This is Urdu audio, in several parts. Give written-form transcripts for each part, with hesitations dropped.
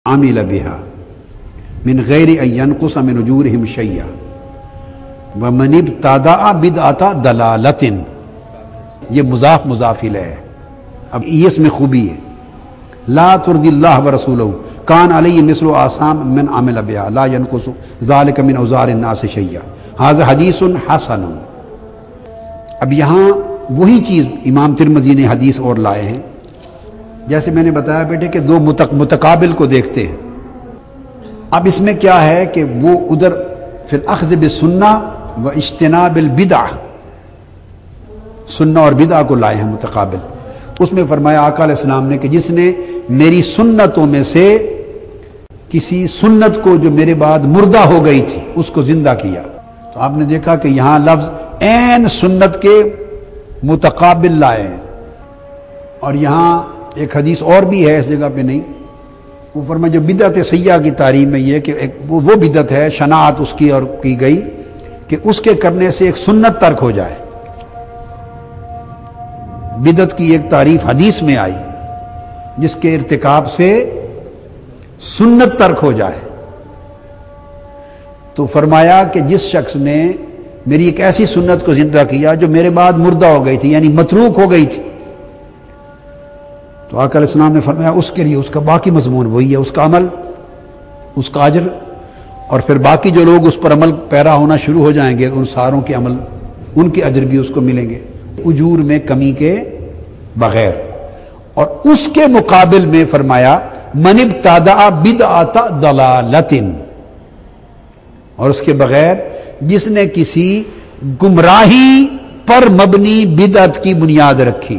عامل بها من غیر ان ينقص من اجورهم شیئا ومن ابتدع بدعۃ دلالۃ، یہ مضاف مضاف الیہ ہے۔ اب یہ اس میں خوبی ہے، لا ترضی اللہ ورسولہ کان علیہ مثل آثام من عمل بها لا ينقص ذلك من اوزار الناس شیئا، ھذا حدیث حسن۔ اب یہاں وہی چیز امام ترمذی نے حدیث اور لائے ہیں، جیسے میں نے بتایا بیٹے کہ دو متقابل کو دیکھتے ہیں۔ اب اس میں کیا ہے کہ وہ ادھر فی الاخذ بالسنہ و اجتناب البدع، سنہ اور بدع کو لائے ہیں متقابل۔ اس میں فرمایا آقا علیہ السلام نے کہ جس نے میری سنتوں میں سے کسی سنت کو جو میرے بعد مردہ ہو گئی تھی اس کو زندہ کیا، تو آپ نے دیکھا کہ یہاں لفظ عین سنت کے متقابل لائے ہیں۔ اور یہاں ایک حدیث اور بھی ہے اس جگہ پہ نہیں، وہ فرمایا جو بدعت سیئہ کی تعریف میں یہ کہ وہ بدعت ہے شناعت اس کی اور کی گئی کہ اس کے کرنے سے ایک سنت ترک ہو جائے۔ بدعت کی ایک تعریف حدیث میں آئی جس کے ارتکاب سے سنت ترک ہو جائے، تو فرمایا کہ جس شخص نے میری ایک ایسی سنت کو زندہ کیا جو میرے بعد مردہ ہو گئی تھی، یعنی متروک ہو گئی تھی، تو آقا علیہ السلام نے فرمایا اس کے لیے اس کا باقی مضمون وہی ہے، اس کا عمل، اس کا اجر، اور پھر باقی جو لوگ اس پر عمل پیرا ہونا شروع ہو جائیں گے ان ساروں کے عمل، ان کے اجر بھی اس کو ملیں گے اجور میں کمی کے بغیر۔ اور اس کے مقابل میں فرمایا من ابتدع بدعۃ ضلالۃ، اور اس کے بغیر جس نے کسی گمراہی پر مبنی بدعت کی بنیاد رکھی،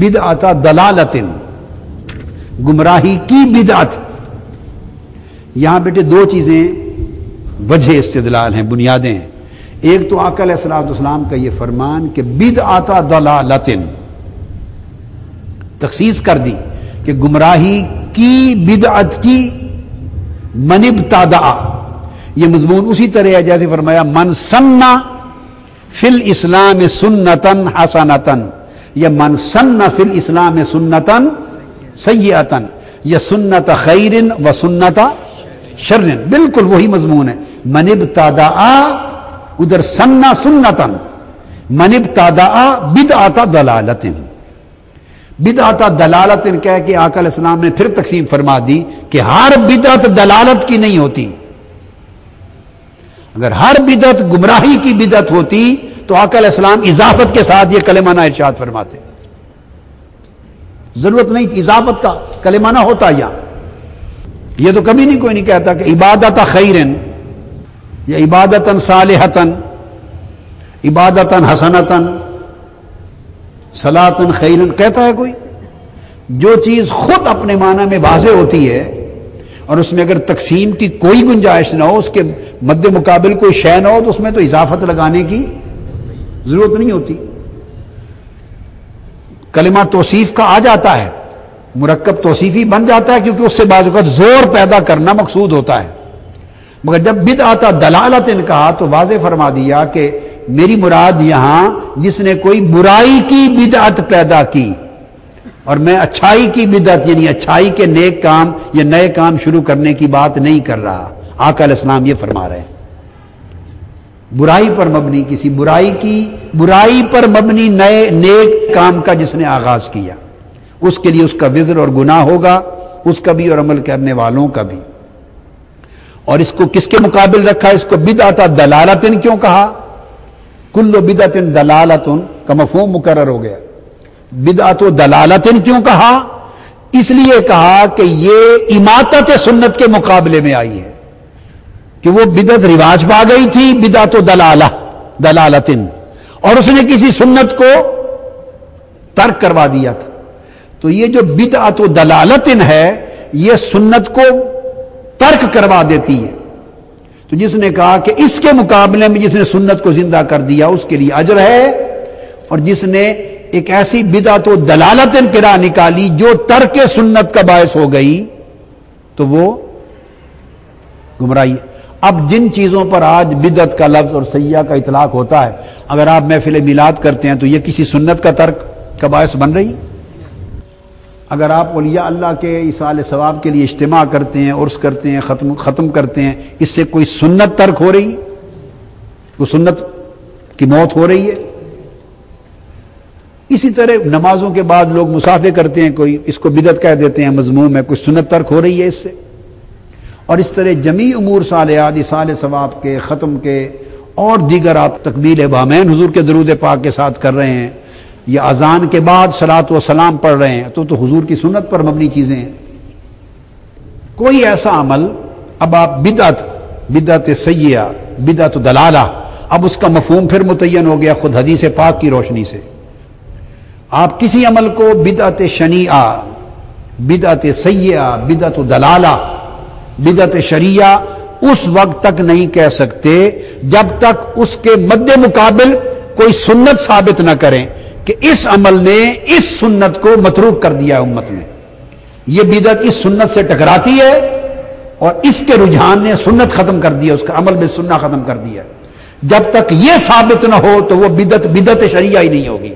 بدعۃ ضلالۃ، گمراہی کی بدعت۔ یہاں بیٹے دو چیزیں وجہ استدلال ہیں، بنیادیں ہیں۔ ایک تو آقا علیہ السلام کا یہ فرمان کہ بدعۃ ضلالۃ، تخصیص کر دی کہ گمراہی کی بدعت کی من ابتدع، یہ مضمون اسی طرح ہے جیسے فرمایا من سن فی الاسلام سنتا حسنتا، یا من سن فی الاسلام سنتا سیئتا، یا سنت خیر و سنت شر، بالکل وہی مضمون ہے۔ من ابتدع ادھر سنہ سنتا، من ابتدع بدعۃ ضلالۃ، بدعۃ ضلالۃ کہہ کے آقا علیہ السلام نے پھر تقسیم فرما دی کہ ہر بدعت دلالت کی نہیں ہوتی۔ اگر ہر بدعت گمراہی کی بدعت ہوتی تو آقا علیہ السلام اضافت کے ساتھ یہ کلمہ نہ ارشاد فرماتے، ضرورت نہیں تھی اضافت کا کلمہ نہ ہوتا۔ یہاں یہ تو کبھی نہیں کوئی نہیں کہتا کہ عبادت خیرن یا عبادت صالحتن، عبادت حسنتن، صلاۃ خیرن، کہتا ہے کوئی؟ جو چیز خود اپنے معنی میں واضح ہوتی ہے اور اس میں اگر تقسیم کی کوئی گنجائش نہ ہو، اس کے مد مقابل کوئی شے نہ ہو، تو اس میں تو اضافت لگانے کی ضرورت نہیں ہوتی۔ کلمہ توصیف کا آ جاتا ہے، مرکب توصیفی بن جاتا ہے کیونکہ اس سے بعض اوقات زور پیدا کرنا مقصود ہوتا ہے، مگر جب بدعۃ دلالت کہا تو واضح فرما دیا کہ میری مراد یہاں جس نے کوئی برائی کی بدعت پیدا کی، اور میں اچھائی کی بدعت یعنی اچھائی کے نیک کام یا نئے کام شروع کرنے کی بات نہیں کر رہا۔ آقا علیہ السلام یہ فرما رہے ہیں برائی پر مبنی، کسی برائی پر مبنی نئے نیک کام کا جس نے آغاز کیا اس کے لیے اس کا وزر اور گناہ ہوگا، اس کا بھی اور عمل کرنے والوں کا بھی۔ اور اس کو کس کے مقابل رکھا؟ اس کو بدعۃ دلالۃ کیوں کہا؟ کل بدعۃ دلالۃ کا مفہوم مقرر ہو گیا۔ بدعۃ دلالۃ کیوں کہا؟ اس لیے کہا کہ یہ اماطت سنت کے مقابلے میں آئی ہے، کہ وہ بدعت رواج پا گئی تھی بدعت دلالۃ، اور اس نے کسی سنت کو ترک کروا دیا تھا۔ تو یہ جو بدعت دلالۃ ہے یہ سنت کو ترک کروا دیتی ہے۔ تو جس نے کہا کہ اس کے مقابلے میں جس نے سنت کو زندہ کر دیا اس کے لیے اجر ہے، اور جس نے ایک ایسی بدعت دلالت کرا نکالی جو ترک سنت کا باعث ہو گئی تو وہ گمراہی ہے۔ اب جن چیزوں پر آج بدعت کا لفظ اور سیئہ کا اطلاق ہوتا ہے، اگر آپ محفل میلاد کرتے ہیں تو یہ کسی سنت کا ترک کا باعث بن رہی؟ اگر آپ اولیاء اللہ کے ایصال ثواب کے لیے اجتماع کرتے ہیں، عرس کرتے ہیں، ختم کرتے ہیں، اس سے کوئی سنت ترک ہو رہی، کوئی سنت کی موت ہو رہی ہے؟ اسی طرح نمازوں کے بعد لوگ مسافے کرتے ہیں، کوئی اس کو بدعت کہہ دیتے ہیں، مذموم ہے، کوئی سنت ترک ہو رہی ہے اس سے؟ اور اس طرح جمیع امور صالحات، ایصال ثواب کے، ختم کے، اور دیگر آپ تقبیل ابہامین حضور کے درود پاک کے ساتھ کر رہے ہیں، یا اذان کے بعد صلاۃ و سلام پڑھ رہے ہیں، تو حضور کی سنت پر مبنی چیزیں ہیں۔ کوئی ایسا عمل اب آپ بدعت سیئہ، بدعت دلالہ، اب اس کا مفہوم پھر متعین ہو گیا خود حدیث پاک کی روشنی سے۔ آپ کسی عمل کو بدعت شنیعہ، بدعت سیئہ، بدعت دلالہ، بدعت شریعہ اس وقت تک نہیں کہہ سکتے جب تک اس کے مد مقابل کوئی سنت ثابت نہ کریں کہ اس عمل نے اس سنت کو متروک کر دیا ہے امت میں، یہ بدعت اس سنت سے ٹکراتی ہے اور اس کے رجحان نے سنت ختم کر دیا، اس کا عمل بے سنہ ختم کر دیا۔ جب تک یہ ثابت نہ ہو تو وہ بدعت شریعہ ہی نہیں ہوگی۔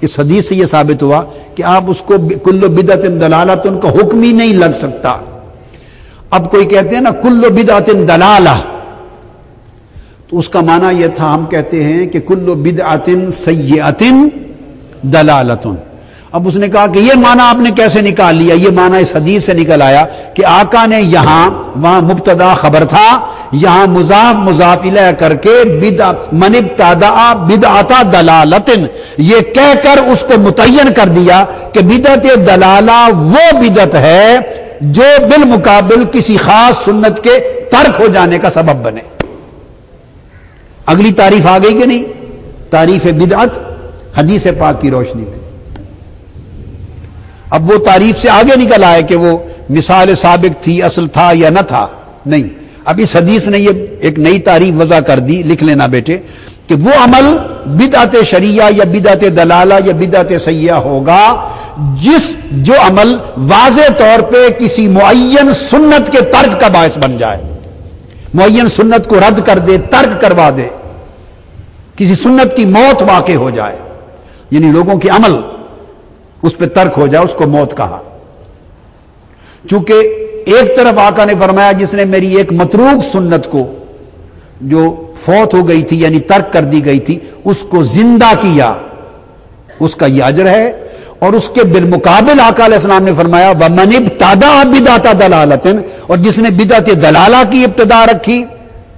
اس حدیث سے یہ ثابت ہوا کہ آپ اس کو کل بدعت دلالۃ کا حکم ہی نہیں لگ سکتا۔ اب کوئی کہتے ہیں نا کل بدعت دلالہ، تو اس کا معنی یہ تھا، ہم کہتے ہیں کہ کل بدعت سیئۃ دلالۃ۔ اب اس نے کہا کہ یہ معنی آپ نے کیسے نکال لیا؟ یہ معنی اس حدیث سے نکل آیا کہ آقا نے وہاں مبتدا خبر تھا، یہاں مضاف الیہ کر کے من ابتدع بدعت دلالۃ، یہ کہہ کر اس کو متعین کر دیا کہ بدعت دلالہ وہ بدعت ہے جو بالمقابل کسی خاص سنت کے ترک ہو جانے کا سبب بنے۔ اگلی تعریف آ گئی کہ نہیں؟ تعریف بدعت حدیث پاک کی روشنی میں۔ اب وہ تعریف سے آگے نکل آئے کہ وہ مثال سابق تھی، اصل تھا یا نہ تھا، نہیں، اب اس حدیث نے یہ ایک نئی تعریف وضع کر دی، لکھ لینا بیٹے، کہ وہ عمل بدعت شریعہ یا بدعت دلالہ یا بدعت سیئہ ہوگا جو عمل واضح طور پہ کسی معین سنت کے ترک کا باعث بن جائے، معین سنت کو رد کر دے، ترک کروا دے، کسی سنت کی موت واقع ہو جائے، یعنی لوگوں کے عمل اس پہ ترک ہو جائے، اس کو موت کہا۔ چونکہ ایک طرف آقا نے فرمایا جس نے میری ایک متروک سنت کو جو فوت ہو گئی تھی یعنی ترک کر دی گئی تھی اس کو زندہ کیا، اس کا یہ اجر ہے، اور اس کے بالمقابل آقا علیہ السلام نے فرمایا وَمَنِ ابْتَدَعَ بِدْعَةَ دَلَالَةٍ، اور جس نے بدعت دلالہ کی ابتدا رکھی،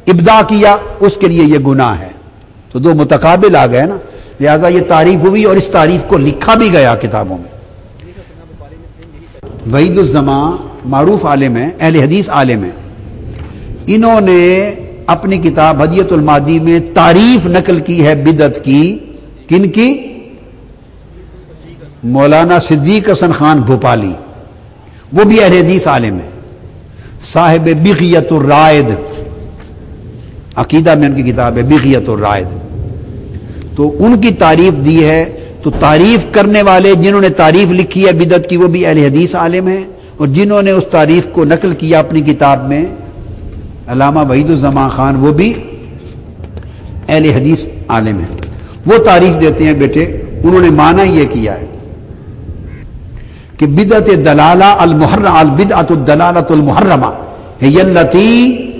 ابدا کیا، اس کے لیے یہ گناہ ہے۔ تو دو متقابل آ گئے نا، لہذا یہ تعریف ہوئی اور اس تعریف کو لکھا بھی گیا کتابوں میں۔ وحید الزمان معروف عالم ہیں، اہل حدیث عالم ہیں، انہوں نے اپنی کتاب ہدیۃ المادی میں تعریف نقل کی ہے بدعت کی، کن کی؟ مولانا صدیق حسن خان بھوپالی، وہ بھی اہل حدیث عالم ہیں، صاحب بغیۃ الرائد، عقیدہ میں ان کی کتاب ہے بغیۃ الرائد، تو ان کی تعریف دی ہے۔ تو تعریف کرنے والے جنہوں نے تعریف لکھی ہے بدعت کی وہ بھی اہل حدیث عالم ہیں، اور جنہوں نے اس تعریف کو نقل کیا اپنی کتاب میں علامہ وحید الزمان خان، وہ بھی اہل حدیث عالم ہیں۔ وہ تعریف دیتے ہیں بیٹے، انہوں نے معنی یہ کیا ہے کہ بدعت دلالہ المحرمہ، البدعۃ الدلالۃ المحرمہ ہی التی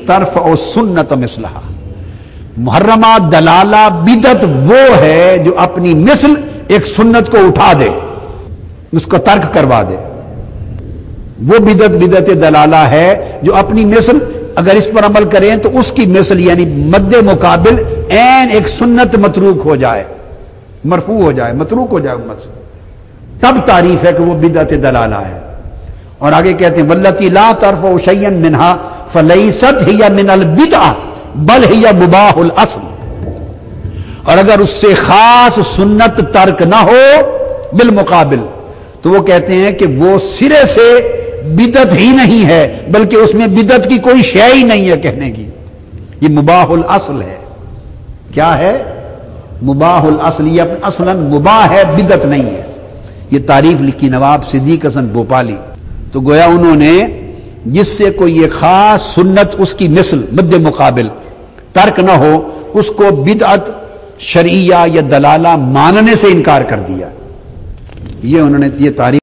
ترفع السنۃ مثلہا، محرمہ دلالہ بدعت وہ ہے جو اپنی مثل ایک سنت کو اٹھا دے، اس کو ترک کروا دے، وہ بدعت دلالہ ہے جو اپنی مثل اگر اس پر عمل کریں تو اس کی مثل یعنی مد مقابل عین ایک سنت متروک ہو جائے، مرفوع ہو جائے، متروک ہو جائے امت سے، تب تعریف ہے کہ وہ بدعت دلالہ ہے۔ اور آگے کہتے ہیں واللتی لا ترفع شیئا منہا فلیست ہی من البدعہ بل ہی مباح الاصل، اور اگر اس سے خاص سنت ترک نہ ہو بالمقابل تو وہ کہتے ہیں کہ وہ سرے سے بدعت ہی نہیں ہے بلکہ اس میں بدعت کی کوئی شے ہی نہیں ہے کہنے کی، یہ مباح الاصل ہے۔ کیا ہے؟ مباح الاصل، یہ اصلاً مباح ہے، بدعت نہیں ہے۔ یہ تعریف لکھی نواب صدیق حسن بھوپالی، تو گویا انہوں نے جس سے کوئی ایک خاص سنت اس کی مثل مد مقابل ترک نہ ہو اس کو بدعت شرعیہ یا دلالہ ماننے سے انکار کر دیا۔ یہ انہوں نے یہ تعریف